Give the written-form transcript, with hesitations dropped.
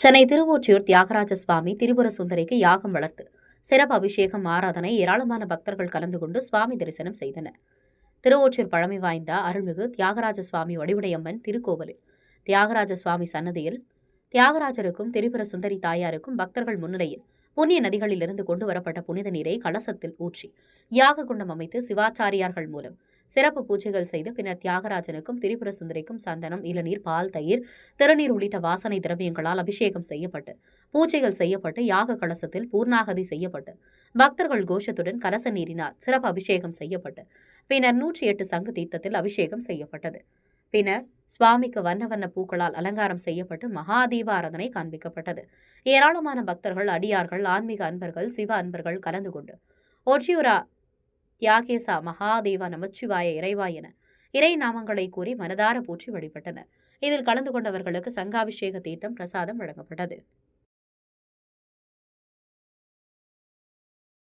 சென்னை திருவொற்றியூர் தியாகராஜ சுவாமி திரிபுர சுந்தரிக்கு யாகம் வளர்த்து சிறப்பு அபிஷேகம் ஆராதனை ஏராளமான பக்தர்கள் கலந்து கொண்டு சுவாமி தரிசனம் செய்தனர். திருவொற்றியூர் பழமை வாய்ந்த அருள்மிகு தியாகராஜ சுவாமி வடிவுடையம்மன் திருக்கோவிலில் தியாகராஜ சுவாமி சன்னதியில் தியாகராஜருக்கும் திரிபுர சுந்தரி தாயாருக்கும் பக்தர்கள் முன்னிலையில் புண்ணிய நதிகளிலிருந்து கொண்டு வரப்பட்ட புனித நீரை கலசத்தில் ஊற்றி யாக குண்டம் அமைத்து சிவாச்சாரியார்கள் மூலம் சிறப்பு பூஜைகள் செய்து பின்னர் தியாகராஜனுக்கும் திரிபுர சுந்தரிக்கும் சந்தனம், இளநீர், பால், தயிர், திருநீர் உள்ளிட்ட வாசனை திரவியங்களால் அபிஷேகம் செய்யப்பட்டு பூஜைகள் செய்யப்பட்டு யாக கலசத்தில் பூர்ணாகதி செய்யப்பட்டு பக்தர்கள் கோஷத்துடன் கலச நீரினால் சிறப்பு அபிஷேகம் செய்யப்பட்டு பின்னர் 108 சங்கு தீர்த்தத்தில் அபிஷேகம் செய்யப்பட்டது. பின்னர் சுவாமிக்கு வண்ண வண்ண பூக்களால் அலங்காரம் செய்யப்பட்டு மகாதீபாராதனை காண்பிக்கப்பட்டது. ஏராளமான பக்தர்கள், அடியார்கள், ஆன்மீக அன்பர்கள், சிவ அன்பர்கள் கலந்து கொண்டு ஒற்றியூரா தியாகேசா மகாதேவா நமச்சிவாய இறைவா என இறை நாமங்களை கூறி மனதார போற்றி வழிபட்டனர். இதில் கலந்து கொண்டவர்களுக்கு சங்காபிஷேக தீர்த்தம் பிரசாதம் வழங்கப்பட்டது.